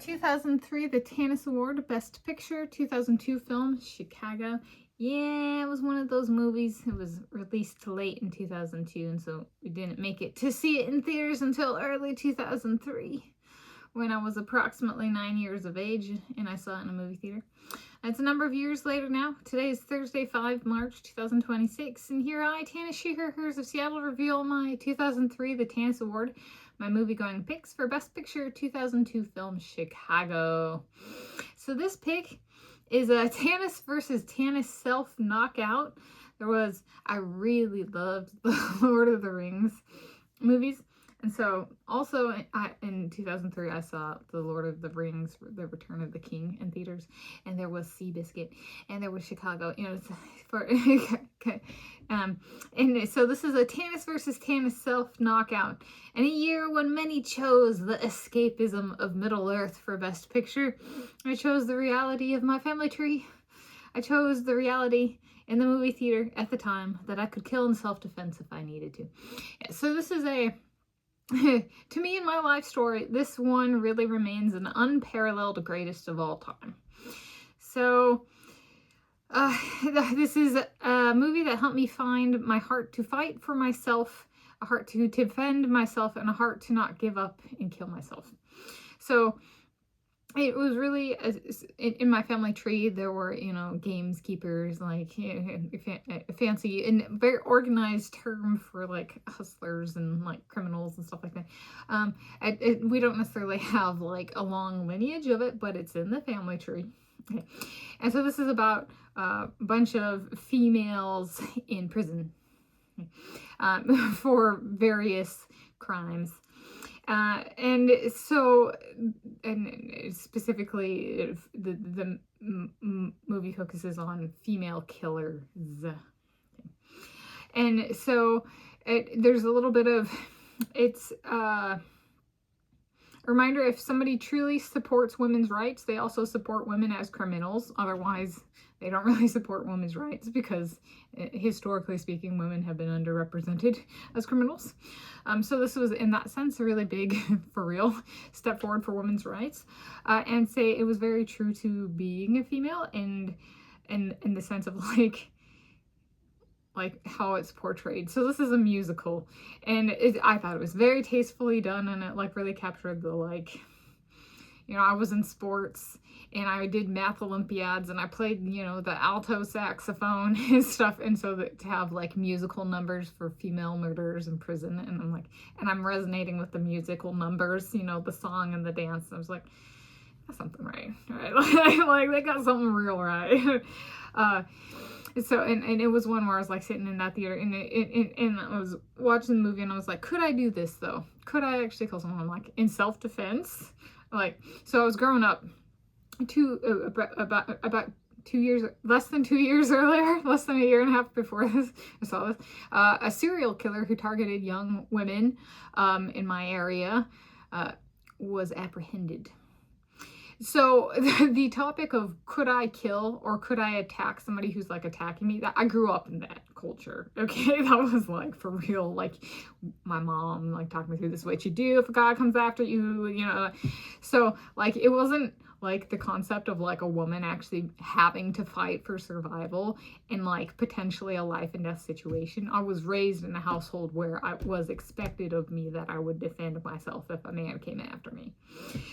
2003, the Tanis Award, Best Picture. 2002 film, Chicago. Yeah, it was one of those movies. It was released late in 2002, and so we didn't make it to see it in theaters until early 2003, when I was approximately 9 years of age, and I saw it in a movie theater. It's a number of years later now. Today is Thursday, 5 March 2026, and here I, Tanis Shearhurst of Seattle, reveal my 2003 The Tanis Award, my movie-going picks for Best Picture 2002 film, Chicago. So this pick is a Tanis versus Tanis self-knockout. I really loved the Lord of the Rings movies. And so also in 2003, I saw The Lord of the Rings, The Return of the King in theaters. And there was Seabiscuit and there was Chicago. And so this is a Tanis versus Tanis self-knockout. In a year when many chose the escapism of Middle Earth for Best Picture, I chose the reality of my family tree. I chose the reality in the movie theater at the time that I could kill in self-defense if I needed to. Yeah, so this is to me, in my life story, this one really remains an unparalleled greatest of all time. So, this is a movie that helped me find my heart to fight for myself, a heart to defend myself, and a heart to not give up and kill myself. So, it was really, in my family tree, there were, games keepers, like, fancy and very organized term for, like, hustlers and, like, criminals and stuff like that. We don't necessarily have, like, a long lineage of it, but it's in the family tree. Okay. And so this is about a bunch of females in prison for various crimes. And specifically, the movie focuses on female killers. And so there's a little bit of, it's a reminder, if somebody truly supports women's rights, they also support women as criminals. Otherwise, they don't really support women's rights because, historically speaking, women have been underrepresented as criminals. So this was, in that sense, a really big, for real, step forward for women's rights. And say it was very true to being a female and in the sense of, like how it's portrayed. So this is a musical, and I thought it was very tastefully done, and it, like, really captured the, like, I was in sports, and I did math Olympiads, and I played, the alto saxophone and stuff, and so to have, like, musical numbers for female murderers in prison, and I'm resonating with the musical numbers, the song and the dance, and I was like, that's something right? Like, they got something real right. So, and it was one where I was, like, sitting in that theater, and I was watching the movie, and I was like, could I do this, though? Could I actually kill someone, like, in self-defense? Like, so I was growing up about 2 years, less than 2 years earlier, less than a year and a half before this, I saw this, a serial killer who targeted young women in my area was apprehended. So the topic of could I kill or could I attack somebody who's, like, attacking me, that I grew up in that culture. Okay, that was, like, for real. Like, my mom, like, talked me through this, what you do if a guy comes after you, So, like, it wasn't like the concept of, like, a woman actually having to fight for survival in, like, potentially a life and death situation. I was raised in a household where it was expected of me that I would defend myself if a man came after me.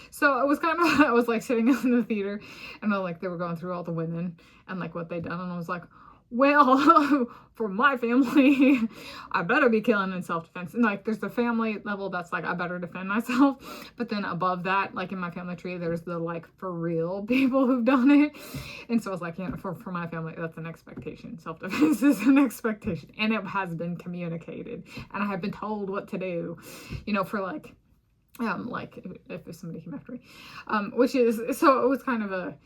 So it was kind of, I was, like, sitting in the theater, and they were going through all the women and, like, what they'd done, and I was like, well, for my family, I better be killing in self-defense. And, like, there's the family level that's like, I better defend myself. But then above that, like, in my family tree, there's the, like, for real people who've done it. And so I was like, for my family, that's an expectation. Self-defense is an expectation. And it has been communicated. And I have been told what to do, for, like, if somebody came after me. Which is, so it was kind of a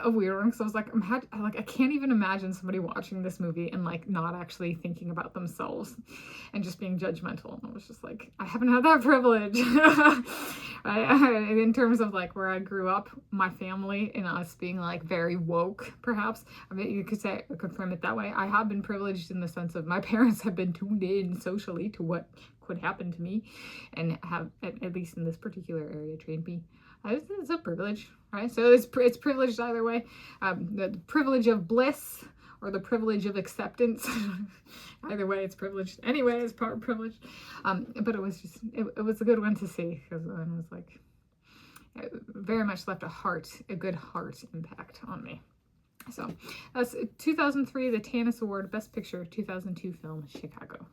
weird one, because I was like, I can't even imagine somebody watching this movie and, like, not actually thinking about themselves and just being judgmental. And I was just like, I haven't had that privilege. In terms of, like, where I grew up, my family and us being, like, very woke, perhaps. I mean, you could frame it that way. I have been privileged in the sense of my parents have been tuned in socially to what could happen to me and have, at least in this particular area, trained me. It's a privilege, right? So it's privileged either way. The privilege of bliss or the privilege of acceptance. Either way, it's privileged. Anyway, it's part privileged. But it was just, it was a good one to see, because I was like, it very much left a good heart impact on me. So that's 2003, the Tanis Award, Best Picture, 2002 film, Chicago.